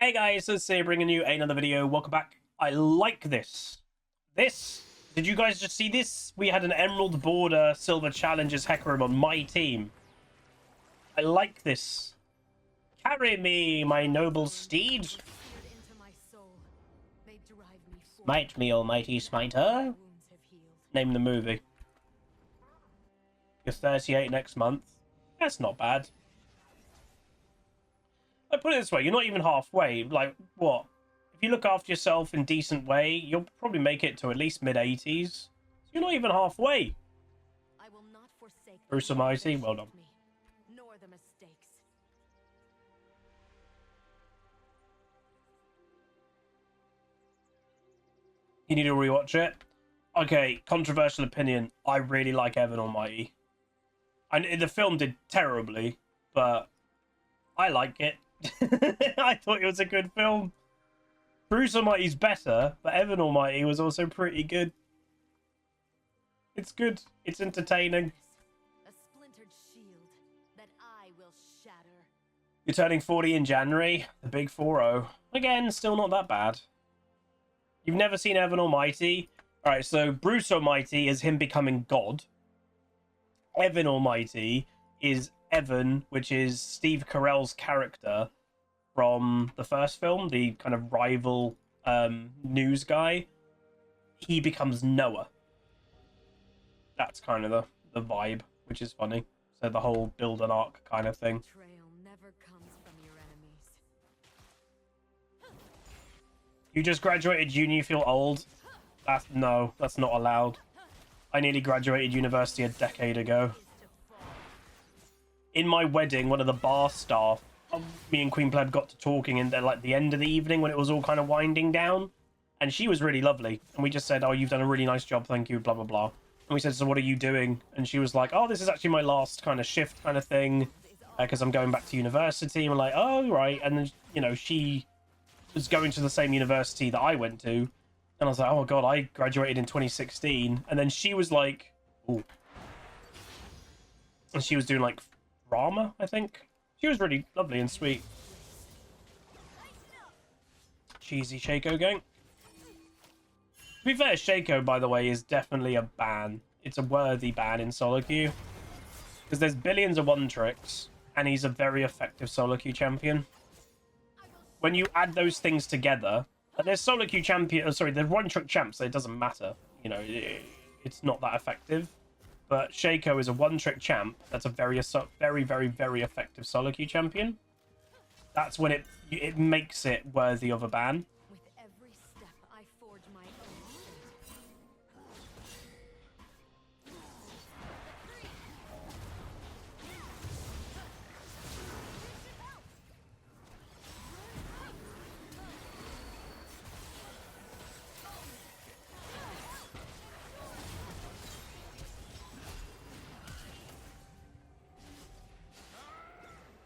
Hey guys, so today bringing you another video. Welcome back. I like this. Did you guys just see this? We had an Emerald Border Silver Challengers Hecarim on my team. I like this. Carry me, my noble steed. Smite me, almighty smiter. Name the movie. You're 38 next month. That's not bad. I put it this way, you're not even halfway. Like, what? If you look after yourself in decent way, you'll probably make it to at least mid-80s. You're not even halfway. I will not forsake Bruce Almighty, well done. Nor the mistakes. You need to rewatch it. Okay, controversial opinion. I really like Evan Almighty. And the film did terribly, but I like it. I thought it was a good film. Bruce Almighty's better, but Evan Almighty was also pretty good. It's good. It's entertaining. A splintered shield that I will shatter. You're turning 40 in January. The big 4-0. Again, still not that bad. You've never seen Evan Almighty? Alright, so Bruce Almighty is him becoming God. Evan Almighty is Evan, which is Steve Carell's character from the first film, the kind of rival news guy. He becomes Noah. That's kind of the vibe, which is funny. So the whole build an ark kind of thing. Betrayal never comes from your enemies. You just graduated uni, you feel old? No, that's not allowed. I nearly graduated university a decade ago. In my wedding, one of the bar staff, me and Queen Pleb got to talking in the, like the end of the evening when it was all kind of winding down, and she was really lovely. And we just said, "Oh, you've done a really nice job, thank you." Blah blah blah. And we said, "So what are you doing?" And she was like, "Oh, this is actually my last kind of shift kind of thing, because I'm going back to university." And we're like, "Oh, right." And then she was going to the same university that I went to, and I was like, "Oh god, I graduated in 2016." And then she was like, "Ooh," and she was doing like drama, I think. She was really lovely and sweet. Cheesy Shaco gang. To be fair, Shaco, by the way, is definitely a ban. It's a worthy ban in solo queue. Because there's billions of one-tricks, and he's a very effective solo queue champion. When you add those things together, there's solo queue champion, there's one-trick champs, so it doesn't matter. It's not that effective. But Shaco is a one-trick champ that's a very, very, very effective solo queue champion. That's when it makes it worthy of a ban. With every step, I forge my own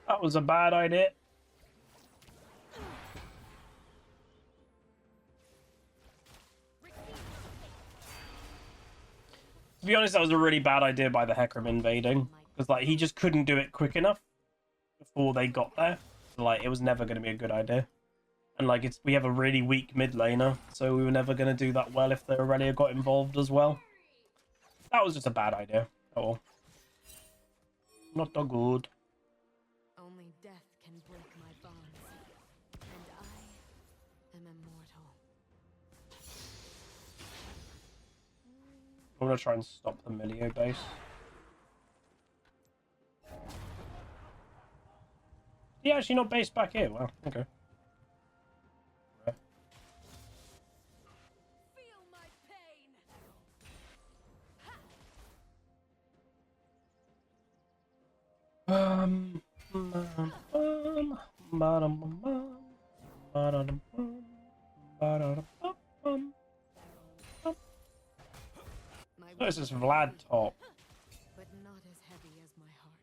That was a bad idea. To be honest, that was a really bad idea by the Hecarim invading. Because, like, he just couldn't do it quick enough before they got there. So, like, it was never going to be a good idea. And, like, we have a really weak mid laner, so we were never going to do that well if the Aurelia got involved as well. That was just a bad idea. Oh, not so good. Only death can break my bonds, and I am immortal. I'm going to try and stop the Milio base. He actually not based back here. Wow, okay. Feel my pain. My Oh, this is will Vlad be, top. but not as heavy as my heart.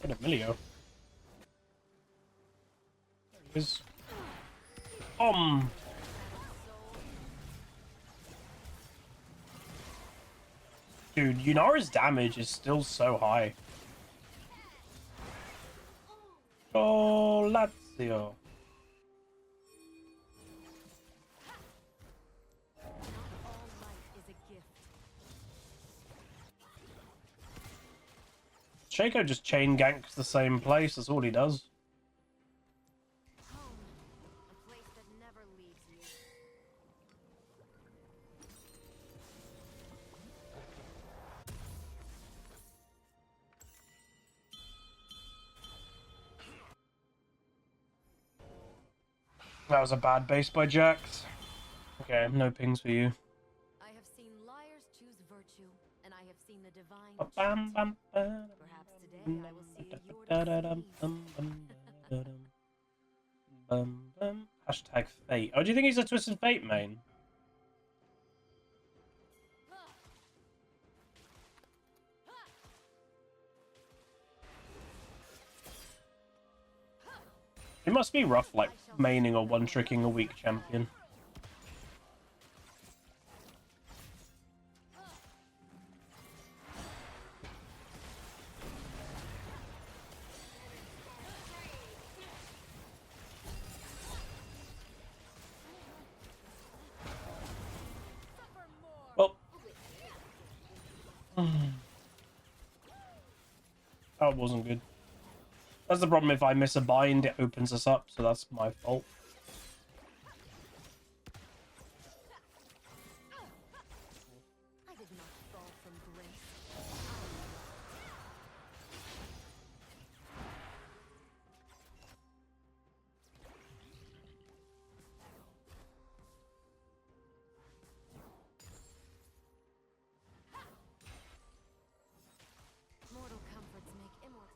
Get a Milio. There he is. Dude, Yunara's damage is still so high. Oh, Lazio. Shaco just chain ganks the same place. That's all he does. A place that never leaves you. That was a bad base by Jax. Okay, no pings for you. I have seen liars choose virtue, and I have seen the divine Bam, bam, bam. Perhaps today I will see your Hashtag fate. Oh, do you think he's a Twisted Fate main? It must be rough, like, maining or one-tricking a weak champion. Well. That wasn't good. That's the problem. If I miss a bind, it opens us up, so that's my fault. I did not fall from grace. Mortal comforts make immortal.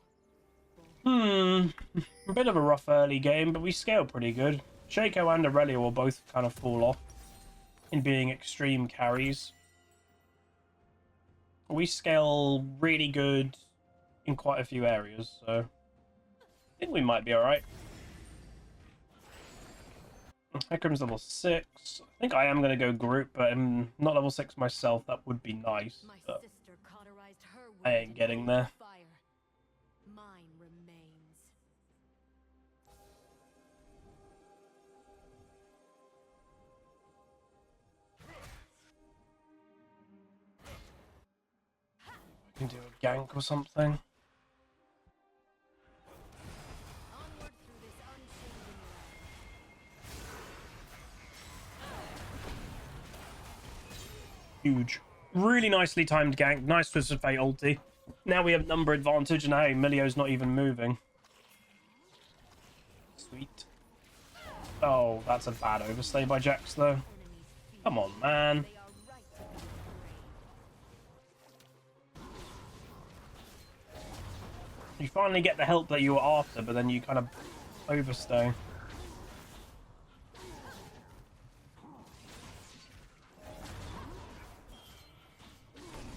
A bit of a rough early game, but we scale pretty good. Shaco and Aurelia will both kind of fall off in being extreme carries. We scale really good in quite a few areas, so I think we might be alright. Hecarim's level 6. I think I am going to go group, but I'm not level 6 myself. That would be nice. My But sister cauterized her I ain't wound getting in there. fire. Mine remains. I can do a gank or something. Onward through this unchanging land. Huge. Really nicely timed gank. Nice Twisted Fate ulti. Now we have number advantage, and hey, Milio's not even moving. Sweet. Oh, that's a bad overstay by Jax, though. Enemies fear. Come on, man. They are right to be afraid. You finally get the help that you were after, but then you kind of overstay.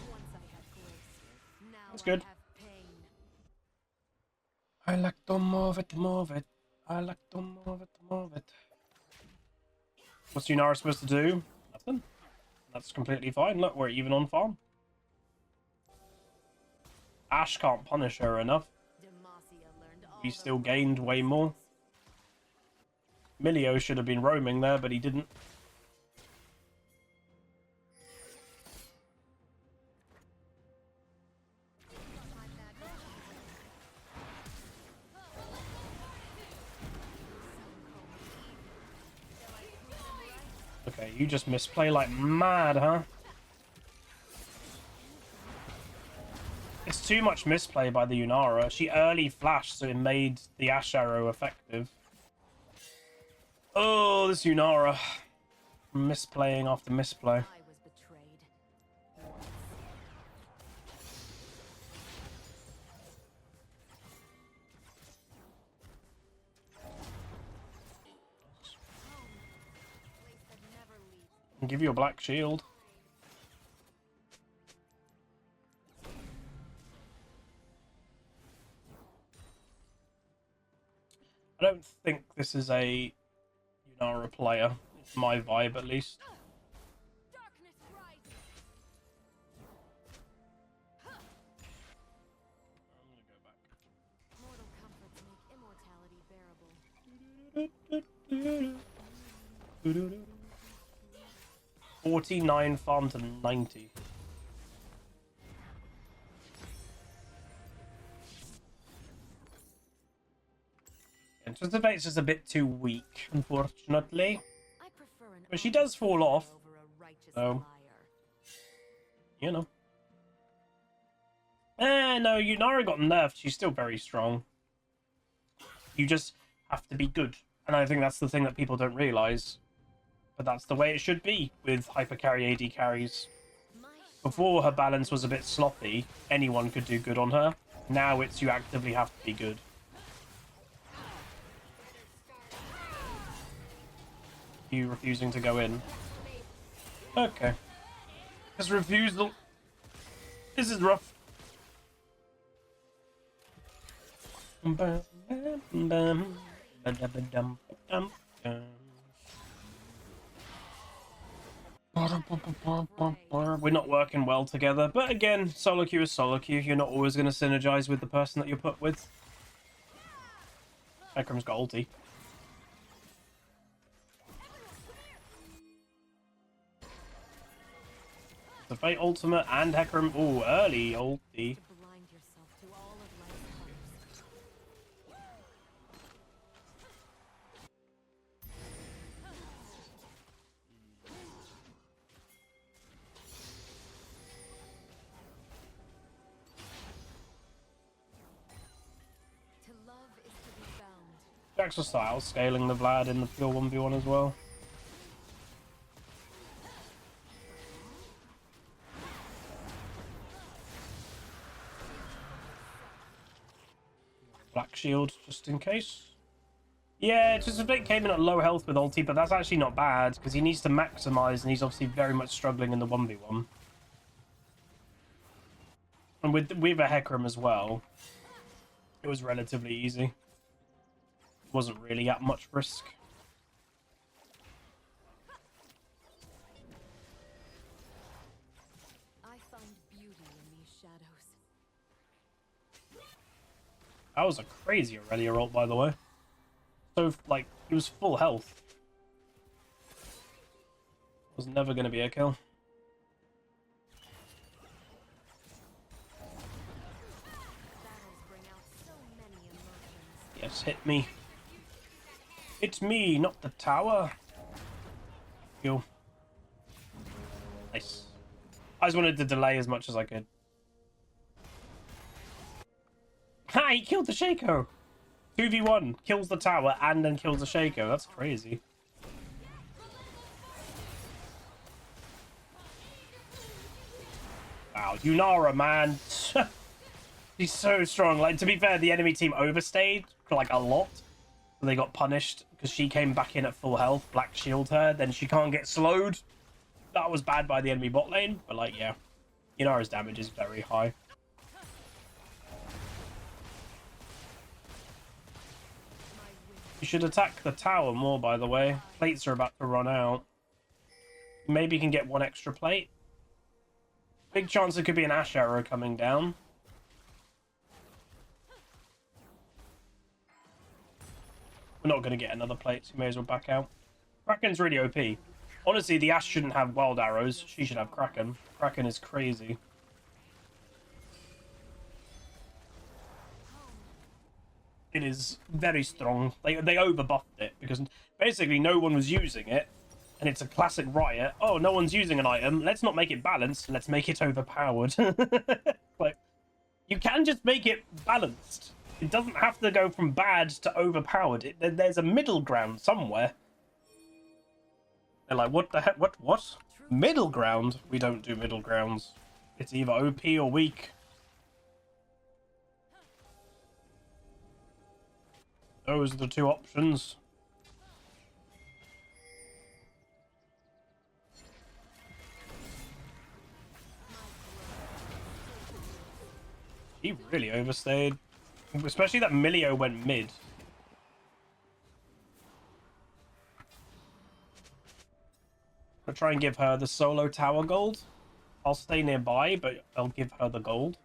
Once I had grace. Now That's good. I have pain. I like to move it, move it. I like to move it, move it. What's Yunara supposed to do? Nothing. That's completely fine. Look, we're even on farm. Ashe can't punish her enough. Demacia learned all He the still right gained way more. Milio should have been roaming there, but he didn't. Okay, you just misplay like mad, huh? It's too much misplay by the Yunara. She early flashed, so it made the Ashe arrow effective. Oh, this Yunara. Misplaying after misplay. I was betrayed. Once. Place that never leaves. I'll give you a black shield. I don't think this is a Yunara player. It's my vibe, at least. Darkness rises. 49 farm to 90. Anticipate's just a bit too weak, unfortunately. I prefer an But she does fall off, over a righteous so liar. you know. No, Yunara got nerfed. She's still very strong. You just have to be good. And I think that's the thing that people don't realise. But that's the way it should be with hypercarry AD carries. My Before, her balance was a bit sloppy. Anyone could do good on her. Now it's you actively have to be good. You refusing to go in. Okay. His refusal. This is rough. We're not working well together, but again, solo queue is solo queue. You're not always going to synergize with the person that you're put with. Ekram's got ulti. The Fate ultimate and Hecarim. Ooh, early ulti. to blind yourself to all of life's colors. To love is to be found. Jackson style, scaling the Vlad in the pure 1v1 as well. Black shield, just in case. Yeah, just a bit came in at low health with ulti, but that's actually not bad, because he needs to maximize, and he's obviously very much struggling in the 1v1. And with a Hecarim as well, it was relatively easy. Wasn't really at much risk. I find beauty in these shadows. That was a crazy Aurelia ult, by the way. So, like, he was full health. Was never going to be a kill. Battles bring out so many emotions. Yes, hit me. It's me, not the tower. Kill. Nice. I just wanted to delay as much as I could. Ha! He killed the Shaco! 2v1, kills the tower and then kills the Shaco. That's crazy. Wow, Yunara, man. She's so strong. Like, to be fair, the enemy team overstayed, like, a lot. They got punished because she came back in at full health, black shield her, then she can't get slowed. That was bad by the enemy bot lane, but, like, yeah. Yunara's damage is very high. You should attack the tower more, by the way. Plates are about to run out. Maybe you can get one extra plate. Big chance there could be an Ash arrow coming down. We're not going to get another plate, so we may as well back out. Kraken's really OP. Honestly, the Ash shouldn't have wild arrows. She should have Kraken. Kraken is crazy. It is very strong. They overbuffed it because basically no one was using it, and it's a classic Riot. Oh, no one's using an item. Let's not make it balanced. Let's make it overpowered. Like, you can just make it balanced. It doesn't have to go from bad to overpowered. There's a middle ground somewhere. They're like, what the heck? What? Middle ground? We don't do middle grounds. It's either OP or weak. Those are the two options. He really overstayed. Especially that Milio went mid. I'll try and give her the solo tower gold. I'll stay nearby, but I'll give her the gold.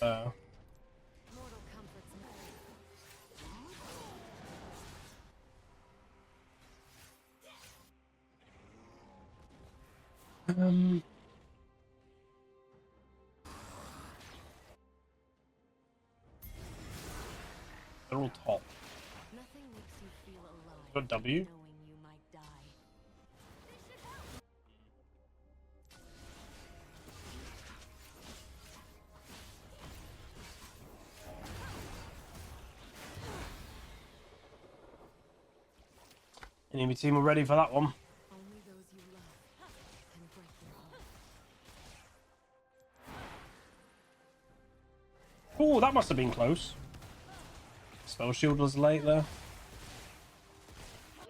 Mortal comforts Um, they're all top. nothing makes you feel alive. Got W. Knowing you might die. Enemy team are ready for that one. Only those you love can break your heart. Oh, that must have been close. Spell shield was late there.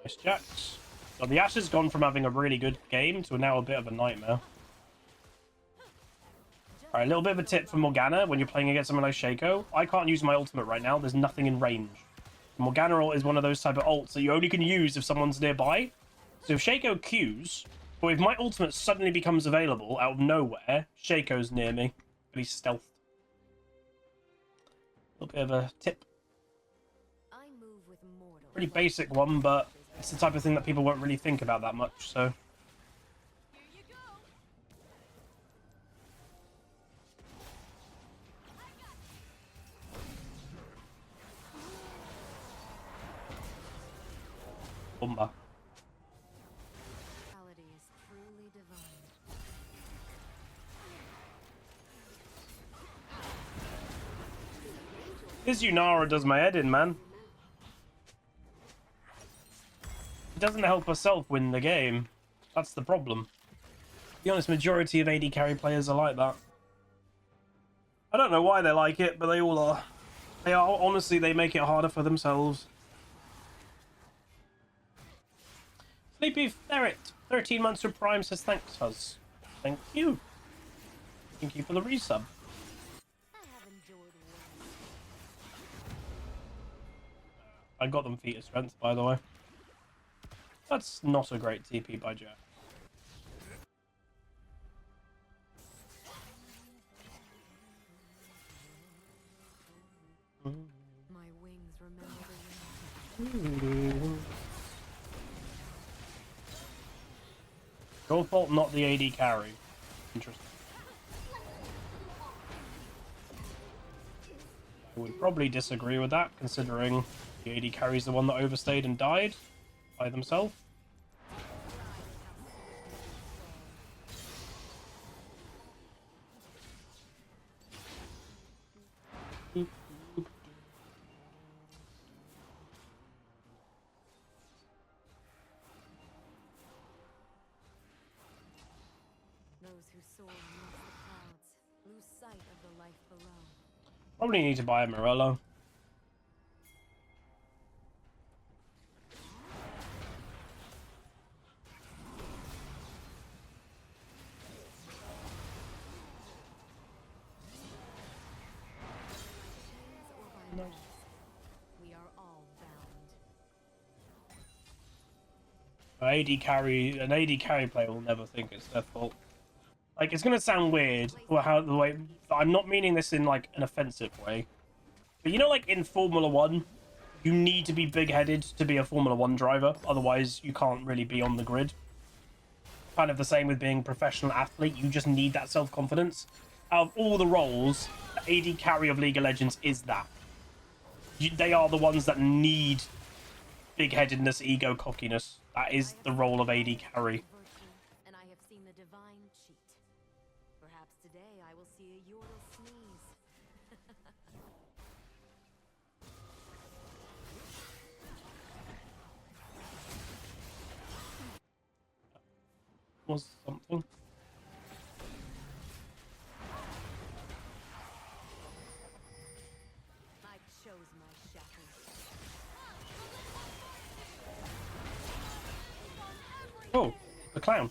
Nice jacks. So the Ash has gone from having a really good game to now a bit of a nightmare. Alright, a little bit of a tip for Morgana when you're playing against someone like Shaco. I can't use my ultimate right now. There's nothing in range. Morgana ult is one of those type of ults that you only can use if someone's nearby. So if Shaco Qs, or if my ultimate suddenly becomes available out of nowhere, Shaco's near me. But he's stealthed. A little bit of a tip. I move with mortal. Pretty basic one, but it's the type of thing that people won't really think about that much, so... Here you go. Bumba. Reality is truly divine. This Yunara does my head in, man. It doesn't help herself win the game. That's the problem. To be honest, majority of AD carry players are like that. I don't know why they like it, but they all are. They are, honestly, they make it harder for themselves. Sleepy Ferret, 13 months of Prime says thanks, Fuzz. Thank you. Thank you for the resub. I have enjoyed war. I got them feat of strength, by the way. That's not a great TP by Jack. My wings remember the wind. Your fault, not the AD carry. Interesting. I would probably disagree with that, considering the AD carry is the one that overstayed and died by themselves. Those who soar amongst the clouds lose sight of the life below. Probably need to buy a Morello. Chains or by mass, we are all bound. An AD carry player will never think it's their fault. Like, it's gonna sound weird, or how the way I'm not meaning this in like an offensive way, but you know, like in Formula One, you need to be big-headed to be a Formula One driver. Otherwise, you can't really be on the grid. Kind of the same with being a professional athlete. You just need that self-confidence. Out of all the roles, the AD carry of League of Legends is that. They are the ones that need big-headedness, ego, cockiness. That is the role of AD carry. Virtue, and I have seen the divine cheat. Perhaps today I will see a Yordle sneeze. Was something. I chose my shackles. Oh, the clown.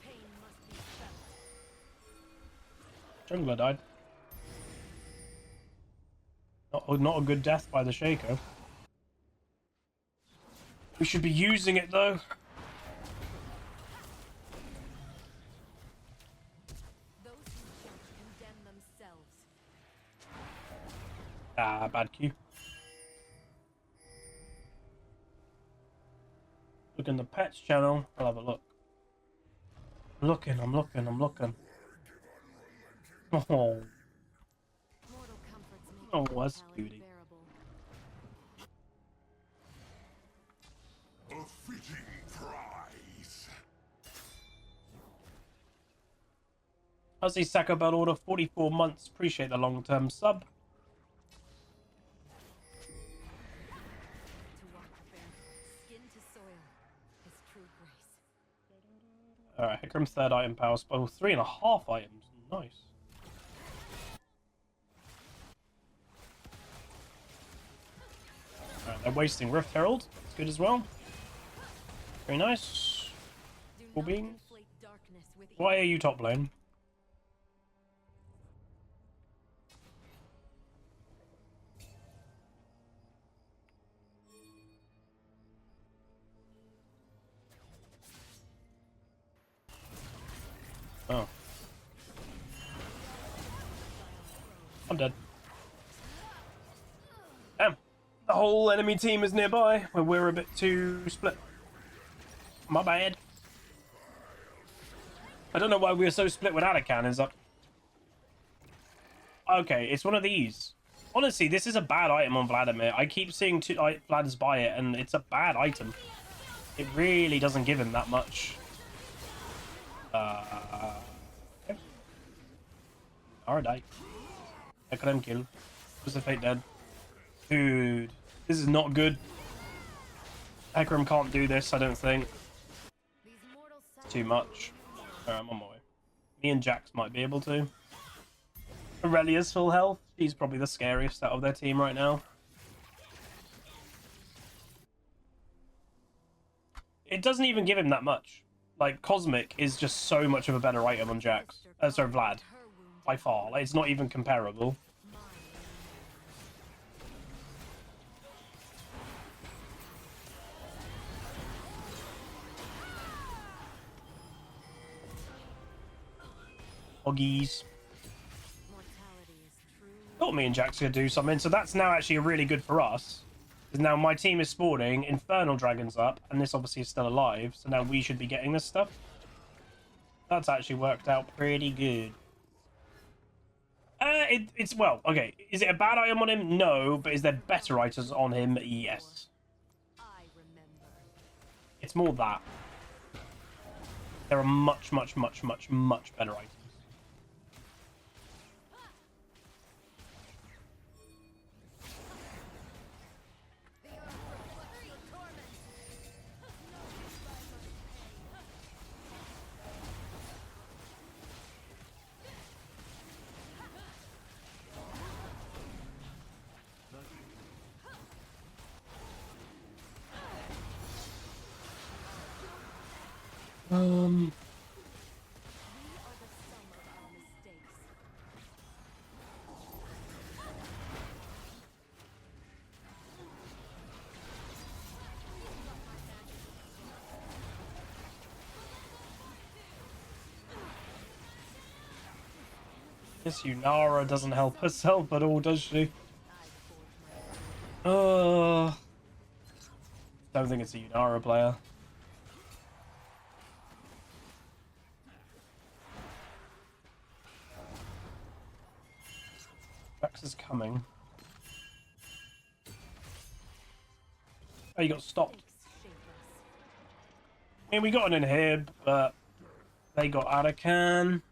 Pain must be felt. Jungler died. Not a good death by the Shaco. We should be using it though. Ah, bad Q. Look in the pets channel. I'll have a look. I'm looking. Oh, Mortal comforts make oh, that's mortality cutie. bearable. A fitting prize. I see Sacco Bell order 44 months. Appreciate the long-term sub. To walk barefoot, skin to soil, is true grace. Alright, here comes third item power spell. 3.5 items. Nice. Alright, they're wasting Rift Herald. That's good as well. Very nice. Do Cool not beans. conflate darkness with Why are evil. you top lane? Oh. I'm dead. Damn. The whole enemy team is nearby, where we're a bit too split. My bad. I don't know why we're so split when Anakin is up. Okay, it's one of these. Honestly, this is a bad item on Vladimir. I keep seeing Vlads buy it, and it's a bad item. It really doesn't give him that much. Okay. Alright. I could him kill. Was the fate dead? Dude, this is not good. Hecarim can't do this, I don't think. These mortal It's too much. Alright, I'm on my way. Me and Jax might be able to. Aurelia's full health. She's probably the scariest out of their team right now. It doesn't even give him that much. Like, Cosmic is just so much of a better item on Jax. Sorry, Vlad. By far. Like, it's not even comparable. Oggies. Thought me and Jax could do something, so that's now actually really good for us. Because now my team is spawning, Infernal Dragon's up, and this obviously is still alive, so now we should be getting this stuff. That's actually worked out pretty good. It's, well, okay. Is it a bad item on him? No, but is there better items on him? Yes. It's more that. There are much, much, much, much, much better items. This Yunara doesn't help herself at all, does she? Don't think it's a Yunara player. Jax is coming. Oh, you got stopped. I mean, we got an inhib, but they got Arakan.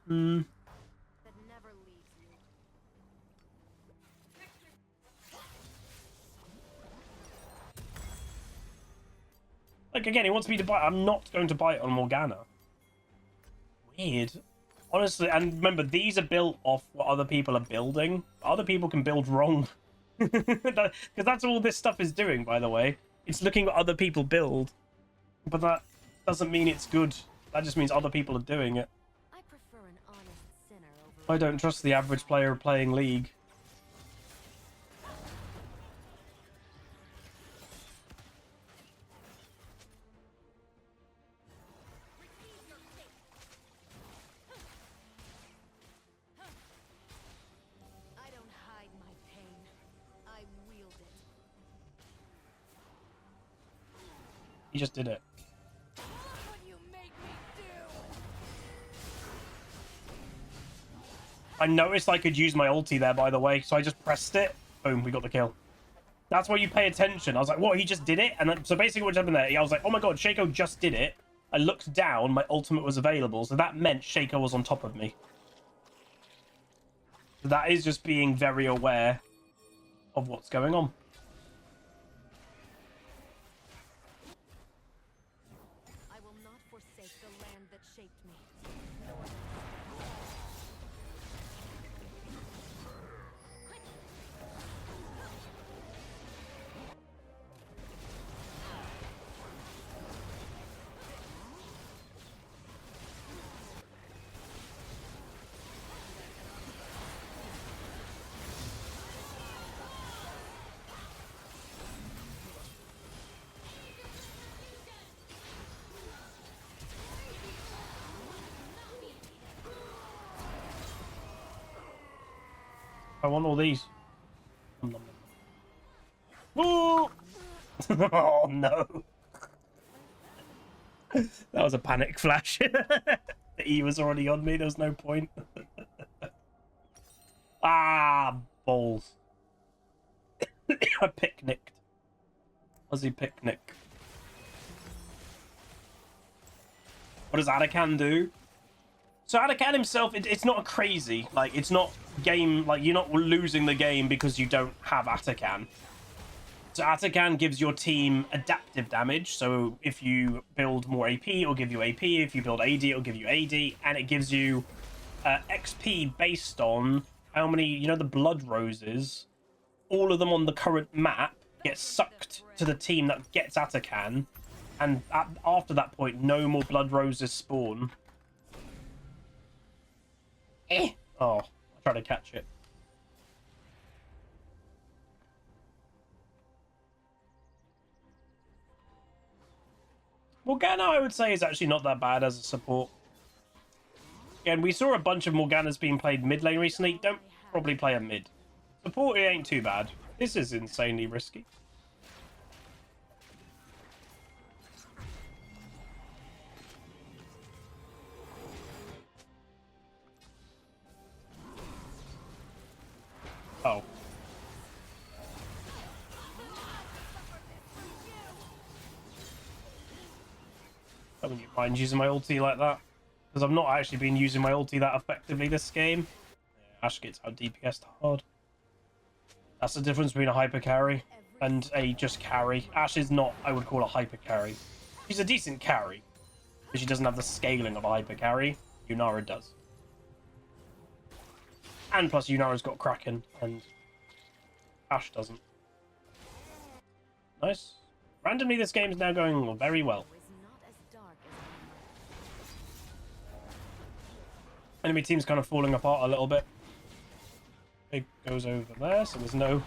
Like, again, he wants me to bite. I'm not going to bite on Morgana. Weird. Honestly, and remember, these are built off what other people are building. Other people can build wrong. Because that's all this stuff is doing, by the way. It's looking what other people build. But that doesn't mean it's good. That just means other people are doing it. I prefer an honest sinner over I don't trust the average player playing League. I don't hide my pain. He just did it. What you make me do? I noticed I could use my ulti there, by the way, so I just pressed it. Boom, we got the kill. That's why you pay attention. I was like, what, he just did it? And then, so basically what happened there, I was like, oh my god, Shaco just did it. I looked down, my ultimate was available, so that meant Shaco was on top of me. So that is just being very aware of what's going on. I will not forsake the land that shaped me. I want all these. Ooh! Oh no. That was a panic flash. The E was already on me, there was no point. Ah, balls. I picnicked. Aussie picnic. What does Atakan do? So Atakan himself, it's not a crazy, like, it's not game, like, you're not losing the game because you don't have Atakan. So Atakan gives your team adaptive damage, so if you build more AP, it'll give you AP, if you build AD, it'll give you AD, and it gives you XP based on how many, you know, the blood roses, all of them on the current map get sucked to the team that gets Atakan, and after that point, no more blood roses spawn. Oh, I tried to catch it. Morgana, I would say, is actually not that bad as a support. Again, we saw a bunch of Morganas being played mid lane recently. Don't probably play a mid. Support, it ain't too bad. This is insanely risky. Oh. I wouldn't mind using my ulti like that. Because I've not actually been using my ulti that effectively this game. Yeah, Ash gets out DPS hard. That's the difference between a hyper carry and a just carry. Ash is not, I would call, a hyper carry. She's a decent carry. But she doesn't have the scaling of a hyper carry. Yunara does. And plus Yunara's got Kraken, and Ash doesn't. Nice. Randomly, this game is now going very well. Enemy team's kind of falling apart a little bit. Big goes over there, so there's no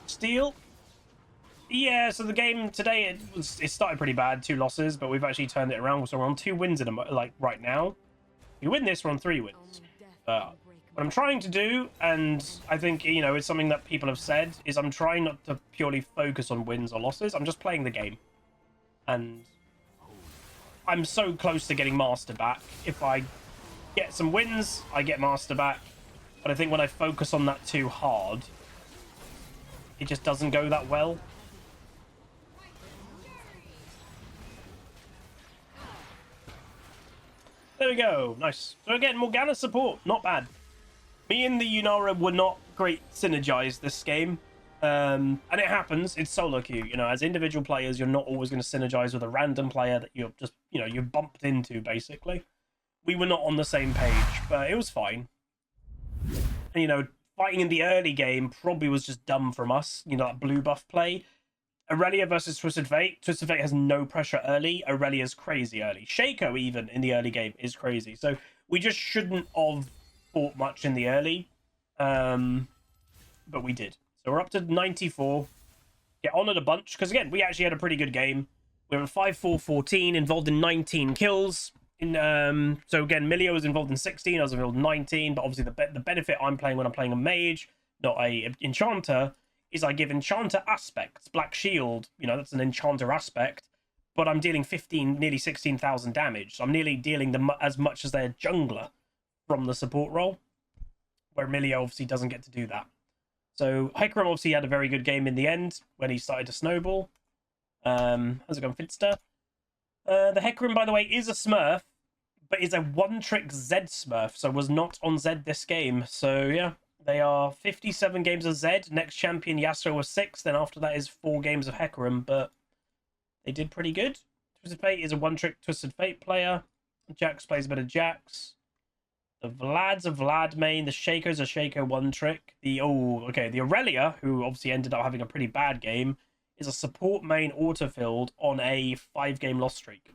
steal. Yeah, so the game today, it started pretty bad, 2 losses, but we've actually turned it around. So we're on 2 wins in like right now. If we win this, we're on 3 wins. What I'm trying to do, and I think, you know, it's something that people have said, is I'm trying not to purely focus on wins or losses. I'm just playing the game. And I'm so close to getting Master back. If I get some wins, I get Master back. But I think when I focus on that too hard, it just doesn't go that well. There we go. Nice. So again, Morgana support, not bad. Me and the Yunara were not great synergized this game. And it happens. It's solo queue. You know, as individual players, you're not always going to synergize with a random player that you're just, you know, you're bumped into, basically. We were not on the same page, but it was fine. And, you know, fighting in the early game probably was just dumb from us. You know, that blue buff play. Aurelia versus Twisted Fate. Twisted Fate has no pressure early. Aurelia's crazy early. Shaco, even, in the early game, is crazy. So we just shouldn't have fought much in the early. But we did. So we're up to 94. Get honored a bunch. Because, again, we actually had a pretty good game. We were at 5-4-14, involved in 19 kills. So, again, Milio was involved in 16. I was involved in 19. But, obviously, the benefit I'm playing when I'm playing a mage, not a enchanter, is I give enchanter aspects. Black Shield, you know, that's an enchanter aspect. but I'm dealing 15, nearly 16,000 damage. So I'm nearly dealing them as much as their jungler from the support role, where Emilio obviously doesn't get to do that. So Hecarim obviously had a very good game in the end when he started to snowball. How's it going, Finster? The Hecarim, by the way, is a Smurf, but is a one-trick Z Smurf, so was not on Z this game. So yeah, they are 57 games of Z. Next champion Yasuo was 6. Then after that is 4 games of Hecarim, but they did pretty good. Twisted Fate is a one-trick Twisted Fate player. Jax plays a bit of Jax. The Vlad's a Vlad main. The Shaco's a Shaco one-trick. The Aurelia, who obviously ended up having a pretty bad game, is a support main autofilled on a 5-game loss streak.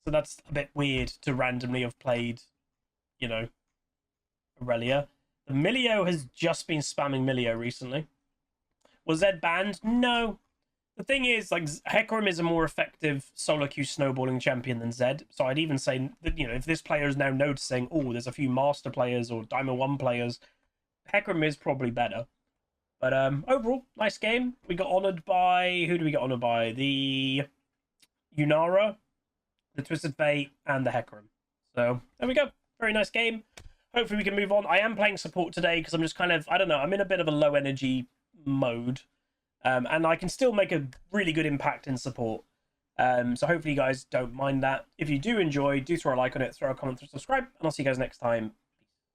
So that's a bit weird to randomly have played, you know, Aurelia. The Milio has just been spamming Milio recently. Was Zed banned? No. The thing is, like, Hecarim is a more effective solo queue snowballing champion than Zed. So I'd even say that, you know, if this player is now noticing, oh, there's a few Master players or Diamond 1 players, Hecarim is probably better. But overall, nice game. We got honoured by... Who do we get honoured by? The Yunara, the Twisted Fate, and the Hecarim. So, there we go. Very nice game. Hopefully we can move on. I am playing support today because I'm just kind of... I don't know. I'm in a bit of a low energy mode. And I can still make a really good impact in support. So hopefully you guys don't mind that. If you do enjoy, do throw a like on it, throw a comment, subscribe, and I'll see you guys next time.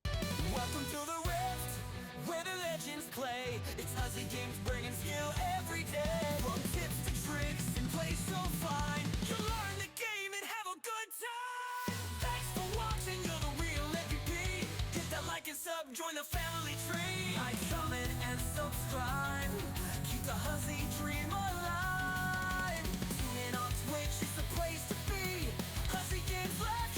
Welcome to the Rift, where the legends play. It's Ozzy Games bringing skill every day. From tips to tricks and play so fine. You'll learn the game and have a good time. Thanks for watching, you're the real MVP. Hit that like and sub, join the family tree. Like, comment, and subscribe. Keep the Huzzy dream alive. Tune in on Twitch, it's the place to be. Huzzy Games, let's